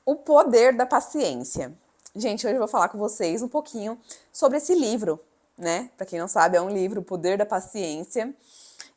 O Poder da Paciência. Gente, hoje eu vou falar com vocês um pouquinho sobre esse livro, né? Para quem não sabe, é um livro, O Poder da Paciência.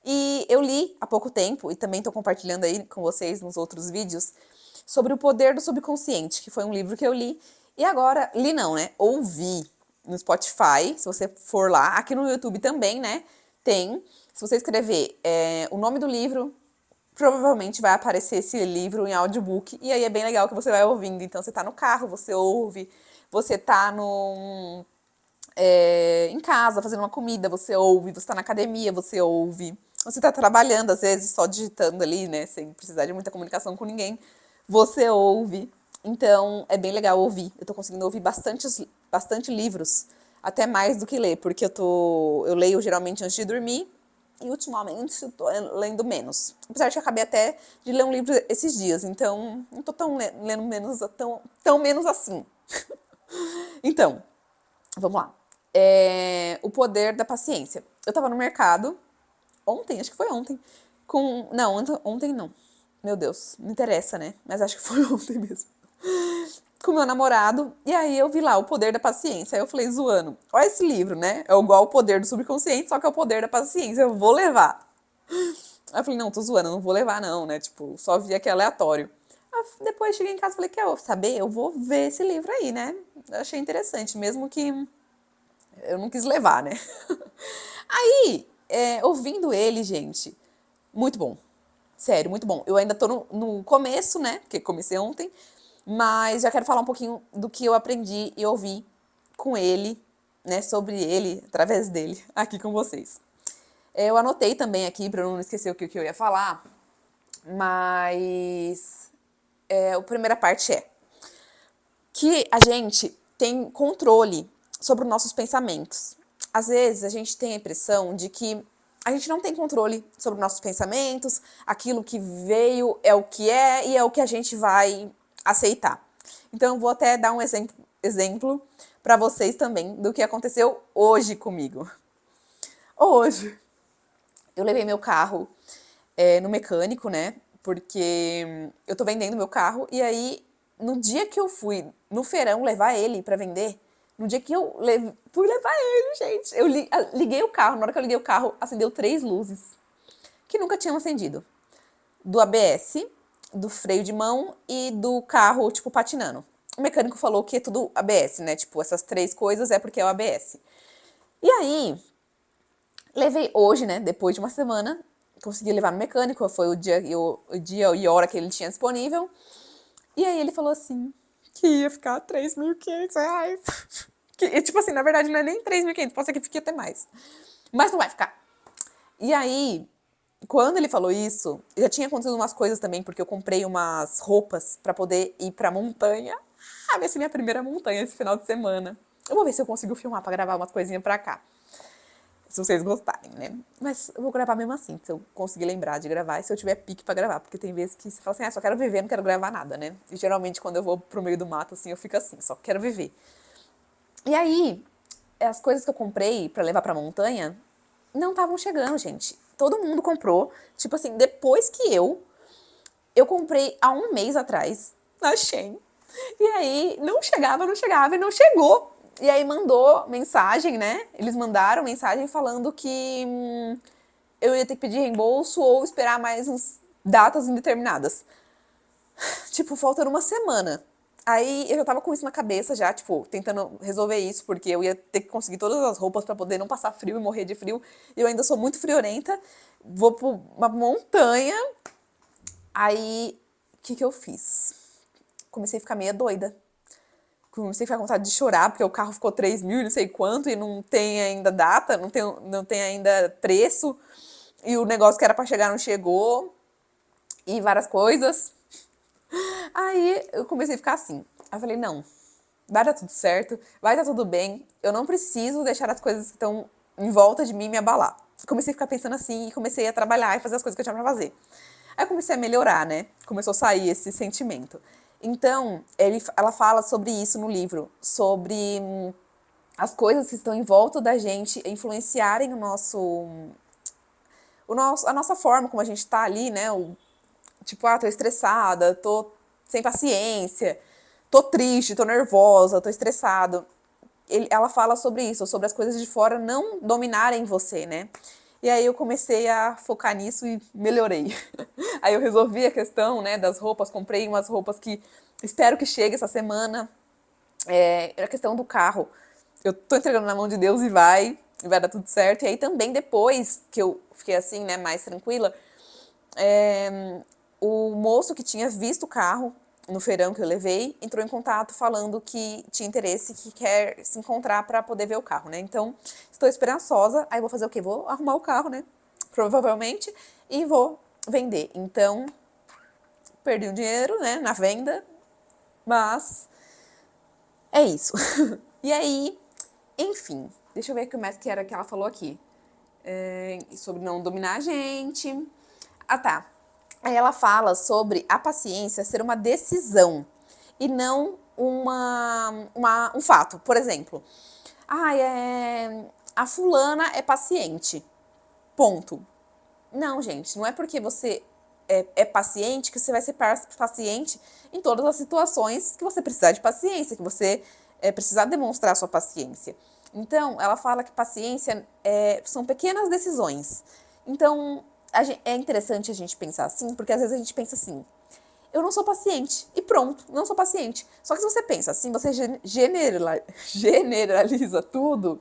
E eu li há pouco tempo, e também estou compartilhando aí com vocês nos outros vídeos, sobre o poder do subconsciente, que foi um livro que eu li. E agora, li não, né? Ouvi no Spotify, se você for lá. Aqui no YouTube também, né? Tem. Se você escrever o nome do livro, provavelmente vai aparecer esse livro em audiobook, e aí é bem legal que você vai ouvindo. Então você tá no carro, você ouve, você tá em casa fazendo uma comida, você ouve, você tá na academia, você ouve, você tá trabalhando, às vezes só digitando ali, né, sem precisar de muita comunicação com ninguém, você ouve. Então é bem legal ouvir. Eu tô conseguindo ouvir bastante livros, até mais do que ler, porque eu leio geralmente antes de dormir, e ultimamente eu tô lendo menos. Apesar de que eu acabei até de ler um livro esses dias, então não tô lendo menos, tão menos assim. Então, vamos lá. O poder da paciência. Eu tava no mercado, ontem, acho que foi ontem, Não, ontem não. Meu Deus, não interessa, né? Mas acho que foi ontem mesmo. Com meu namorado, e aí eu vi lá O Poder da Paciência. Aí eu falei, zoando, olha esse livro, né? É igual O Poder do Subconsciente, só que é O Poder da Paciência, eu vou levar. Aí eu falei, não, tô zoando, não vou levar não, né? Tipo, só vi aqui aleatório. Aí depois cheguei em casa e falei, quer saber? Eu vou ver esse livro aí, né? Eu achei interessante, mesmo que eu não quis levar, né? Aí, ouvindo ele, gente, muito bom. Sério, muito bom. Eu ainda tô no começo, né? Porque comecei ontem. Mas já quero falar um pouquinho do que eu aprendi e ouvi com ele, né? Sobre ele, através dele, aqui com vocês. Eu anotei também aqui para não esquecer o que eu ia falar. Mas a primeira parte é que a gente tem controle sobre os nossos pensamentos. Às vezes a gente tem a impressão de que a gente não tem controle sobre os nossos pensamentos, aquilo que veio é o que é e é o que a gente vai aceitar. Então eu vou até dar um exemplo para vocês também do que aconteceu hoje comigo. Hoje eu levei meu carro no mecânico, né? Porque eu tô vendendo meu carro e aí no dia que eu fui no feirão levar ele para vender, no dia que eu fui levar ele, gente, eu liguei o carro, na hora que eu liguei o carro, acendeu 3 luzes que nunca tinham acendido. Do ABS, do freio de mão e do carro, tipo, patinando. O mecânico falou que é tudo ABS, né? Tipo, essas 3 coisas é porque é o ABS. E aí, levei hoje, né? Depois de uma semana, consegui levar no mecânico, foi o dia e a hora que ele tinha disponível. E aí ele falou assim, que ia ficar R$ 3.500. E, tipo assim, na verdade não é nem 3.500, pode ser que fique até mais. Mas não vai ficar. E aí, quando ele falou isso, já tinha acontecido umas coisas também, porque eu comprei umas roupas pra poder ir pra montanha. Ah, vai ser minha primeira montanha esse final de semana. Eu vou ver se eu consigo filmar pra gravar umas coisinhas pra cá. Se vocês gostarem, né? Mas eu vou gravar mesmo assim, se eu conseguir lembrar de gravar e se eu tiver pique pra gravar. Porque tem vezes que você fala assim, só quero viver, não quero gravar nada, né? E geralmente quando eu vou pro meio do mato, assim, eu fico assim, só quero viver. E aí, as coisas que eu comprei pra levar pra montanha não estavam chegando, gente. Todo mundo comprou. Tipo assim, depois que eu comprei há um mês atrás na Shein. E aí não chegava, não chegava e não chegou. E aí mandou mensagem, né? Eles mandaram mensagem falando que eu ia ter que pedir reembolso ou esperar mais uns datas indeterminadas. Tipo, faltando uma semana. Aí eu já tava com isso na cabeça já, tipo, tentando resolver isso, porque eu ia ter que conseguir todas as roupas pra poder não passar frio e morrer de frio. E eu ainda sou muito friorenta. Vou pra uma montanha. Aí, o que eu fiz? Comecei a ficar meio doida. Comecei a ficar com vontade de chorar, porque o carro ficou 3.000 e não sei quanto, e não tem ainda data, não tem ainda preço. E o negócio que era pra chegar não chegou. E várias coisas. Aí eu comecei a ficar assim. Aí eu falei, não, vai dar tudo certo, vai dar tudo bem, eu não preciso deixar as coisas que estão em volta de mim me abalar. Comecei a ficar pensando assim e comecei a trabalhar e fazer as coisas que eu tinha pra fazer. Aí eu comecei a melhorar, né? Começou a sair esse sentimento. Então, ela fala sobre isso no livro, sobre as coisas que estão em volta da gente influenciarem a nossa forma como a gente tá ali, né? Tipo, tô estressada, tô sem paciência, tô triste, tô nervosa, tô estressado. Ela fala sobre isso, sobre as coisas de fora não dominarem você, né? E aí eu comecei a focar nisso e melhorei. Aí eu resolvi a questão, né, das roupas, comprei umas roupas que espero que chegue essa semana. A questão do carro, eu tô entregando na mão de Deus e vai dar tudo certo. E aí também depois que eu fiquei assim, né, mais tranquila, o moço que tinha visto o carro no feirão que eu levei entrou em contato falando que tinha interesse, que quer se encontrar para poder ver o carro, né? Então, estou esperançosa. Aí vou fazer o quê? Vou arrumar o carro, né? Provavelmente, e vou vender. Então, perdi o dinheiro, né, na venda, mas é isso. E aí, enfim, deixa eu ver o que mais que era que ela falou aqui. Sobre não dominar a gente. Ah, tá. Aí ela fala sobre a paciência ser uma decisão e não um fato. Por exemplo, a fulana é paciente. Ponto. Não, gente, não é porque você é paciente que você vai ser paciente em todas as situações que você precisar de paciência, que você precisar demonstrar sua paciência. Então, ela fala que paciência são pequenas decisões. Então, é interessante a gente pensar assim, porque às vezes a gente pensa assim, eu não sou paciente, e pronto, não sou paciente. Só que se você pensa assim, você generaliza tudo,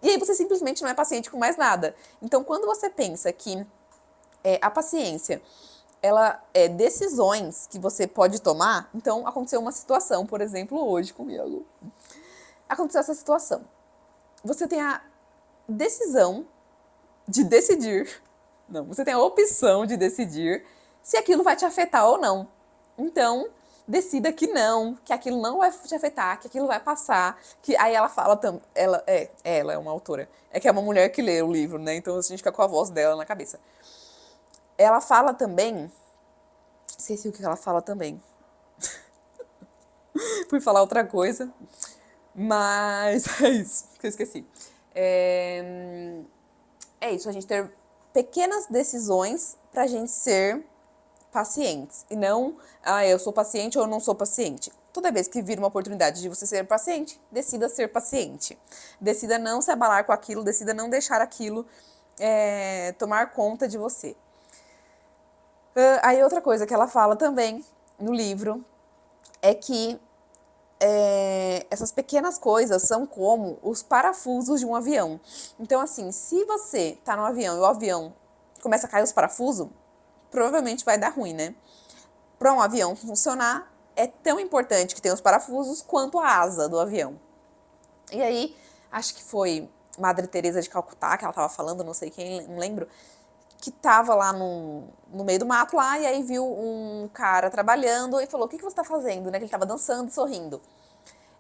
e aí você simplesmente não é paciente com mais nada. Então, quando você pensa que a paciência, ela é decisões que você pode tomar. Então, aconteceu uma situação, por exemplo, hoje comigo. Aconteceu essa situação. Você tem a decisão de decidir. Não, você tem a opção de decidir se aquilo vai te afetar ou não. Então, decida que não, que aquilo não vai te afetar, que aquilo vai passar. Que aí ela fala ela é uma autora. É que é uma mulher que lê o livro, né? Então a gente fica com a voz dela na cabeça. Ela fala também. Esqueci o que ela fala também. Fui falar outra coisa. Mas é isso que eu esqueci. É isso, a gente ter pequenas decisões pra gente ser pacientes. E não, eu sou paciente ou eu não sou paciente. Toda vez que vir uma oportunidade de você ser paciente, decida ser paciente. Decida não se abalar com aquilo, decida não deixar aquilo tomar conta de você. Aí outra coisa que ela fala também no livro é que essas pequenas coisas são como os parafusos de um avião. Então, assim, se você tá no avião e o avião começa a cair os parafusos, provavelmente vai dar ruim, né? Para um avião funcionar, é tão importante que tenha os parafusos quanto a asa do avião. E aí, acho que foi Madre Teresa de Calcutá que ela tava falando, não sei quem, não lembro, que tava lá no meio do mato lá, e aí viu um cara trabalhando e falou, o que você tá fazendo, né? Que ele tava dançando, sorrindo.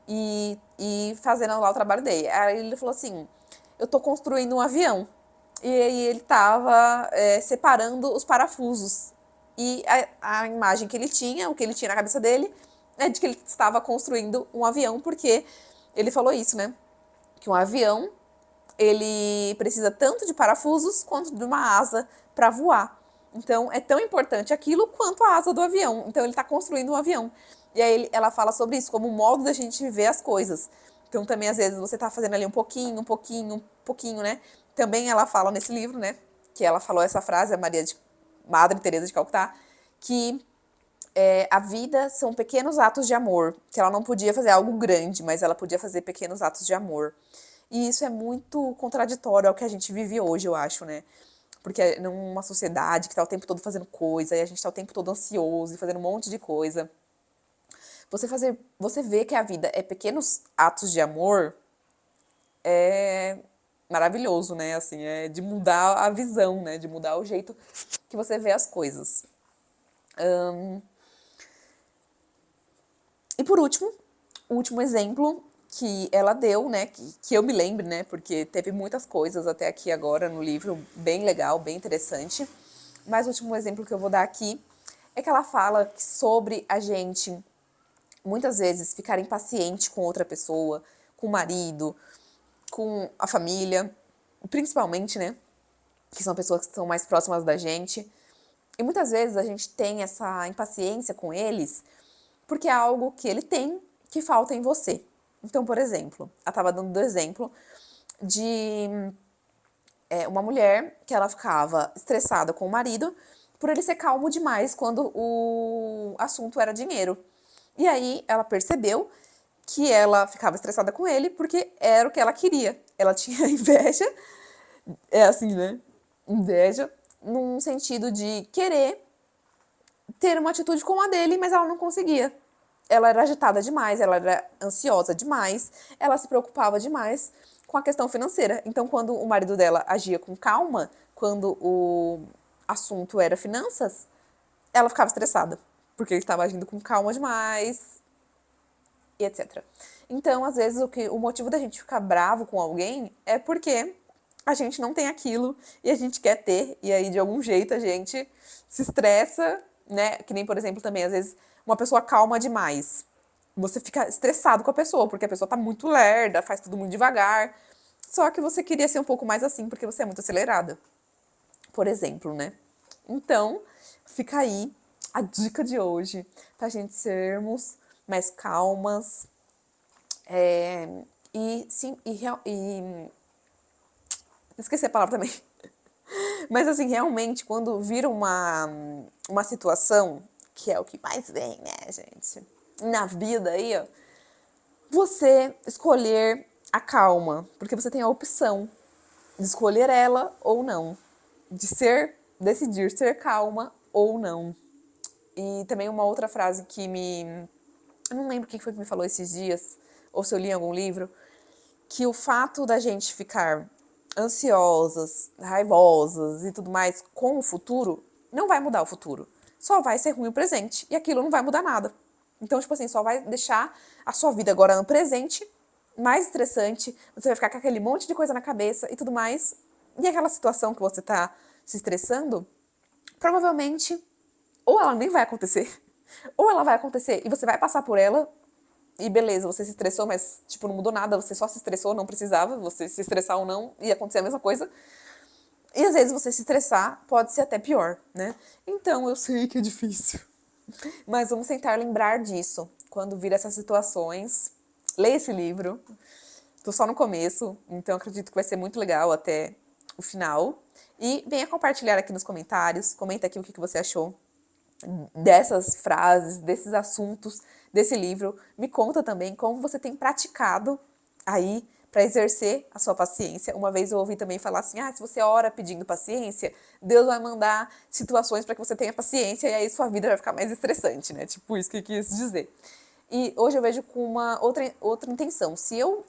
E fazendo lá o trabalho dele. Aí ele falou assim, eu tô construindo um avião. E aí ele tava separando os parafusos. E a imagem que ele tinha, o que ele tinha na cabeça dele, é de que ele estava construindo um avião, porque ele falou isso, né? Que um avião, ele precisa tanto de parafusos quanto de uma asa para voar. Então, é tão importante aquilo quanto a asa do avião. Então, ele está construindo um avião. E aí, ela fala sobre isso, como um modo da gente ver as coisas. Então, também, às vezes, você está fazendo ali um pouquinho, né? Também ela fala nesse livro, né? Que ela falou essa frase, a Madre Teresa de Calcutá, que a vida são pequenos atos de amor. Que ela não podia fazer algo grande, mas ela podia fazer pequenos atos de amor. E isso é muito contraditório ao que a gente vive hoje, eu acho, né? Porque numa sociedade que tá o tempo todo fazendo coisa, e a gente tá o tempo todo ansioso e fazendo um monte de coisa. Você vê que a vida é pequenos atos de amor, é maravilhoso, né? Assim, é de mudar a visão, né? De mudar o jeito que você vê as coisas. E por último, o último exemplo que ela deu, né, que eu me lembro, né, porque teve muitas coisas até aqui agora no livro, bem legal, bem interessante. Mas o último exemplo que eu vou dar aqui é que ela fala sobre a gente, muitas vezes, ficar impaciente com outra pessoa, com o marido, com a família, principalmente, né, que são pessoas que são mais próximas da gente. E muitas vezes a gente tem essa impaciência com eles porque é algo que ele tem que falta em você. Então, por exemplo, ela estava dando o exemplo de uma mulher que ela ficava estressada com o marido por ele ser calmo demais quando o assunto era dinheiro. E aí ela percebeu que ela ficava estressada com ele porque era o que ela queria. Ela tinha inveja, é assim, né? Inveja, num sentido de querer ter uma atitude como a dele, mas ela não conseguia. Ela era agitada demais, ela era ansiosa demais, ela se preocupava demais com a questão financeira. Então, quando o marido dela agia com calma, quando o assunto era finanças, ela ficava estressada, porque ele estava agindo com calma demais, e etc. Então, às vezes, o motivo da gente ficar bravo com alguém é porque a gente não tem aquilo e a gente quer ter, e aí de algum jeito a gente se estressa, né? Que nem, por exemplo, também, às vezes, uma pessoa calma demais. Você fica estressado com a pessoa, porque a pessoa tá muito lerda, faz tudo muito devagar. Só que você queria ser um pouco mais assim, porque você é muito acelerada. Por exemplo, né? Então, fica aí a dica de hoje pra gente sermos mais calmas, e sim, esqueci a palavra também. Mas assim, realmente, quando vira uma situação, que é o que mais vem, né, gente? Na vida aí, ó, você escolher a calma, porque você tem a opção de escolher ela ou não, de decidir ser calma ou não. E também uma outra frase que eu não lembro quem foi que me falou esses dias, ou se eu li em algum livro, que o fato da gente ficar ansiosas, raivosas e tudo mais com o futuro não vai mudar o futuro. Só vai ser ruim o presente. E aquilo não vai mudar nada. Então, tipo assim, só vai deixar a sua vida agora no presente mais estressante. Você vai ficar com aquele monte de coisa na cabeça e tudo mais. E aquela situação que você tá se estressando, provavelmente, ou ela nem vai acontecer, ou ela vai acontecer e você vai passar por ela e beleza, você se estressou, mas, tipo, não mudou nada, você só se estressou, não precisava, você se estressar ou não, ia acontecer a mesma coisa. E às vezes você se estressar pode ser até pior, né? Então eu sei que é difícil. Mas vamos tentar lembrar disso quando vir essas situações. Leia esse livro. Tô só no começo, então acredito que vai ser muito legal até o final. E venha compartilhar aqui nos comentários, comenta aqui o que você achou dessas frases, desses assuntos, desse livro. Me conta também como você tem praticado aí para exercer a sua paciência. Uma vez eu ouvi também falar assim, se você ora pedindo paciência, Deus vai mandar situações para que você tenha paciência e aí sua vida vai ficar mais estressante, né? Tipo isso que eu quis dizer. E hoje eu vejo com uma outra intenção. Se eu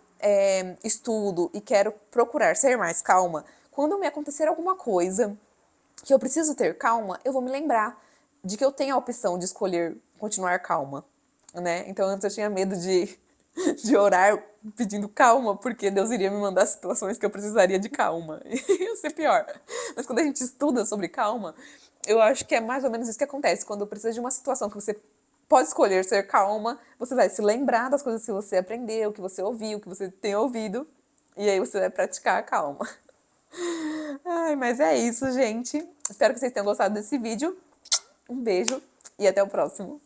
estudo e quero procurar ser mais calma, quando me acontecer alguma coisa que eu preciso ter calma, eu vou me lembrar de que eu tenho a opção de escolher continuar calma, né? Então antes eu tinha medo de orar pedindo calma, porque Deus iria me mandar situações que eu precisaria de calma. Ia ser pior. Mas quando a gente estuda sobre calma, eu acho que é mais ou menos isso que acontece. Quando precisa de uma situação que você pode escolher ser calma, você vai se lembrar das coisas que você aprendeu, que você ouviu, que você tem ouvido, e aí você vai praticar a calma. Ai, mas é isso, gente. Espero que vocês tenham gostado desse vídeo. Um beijo e até o próximo.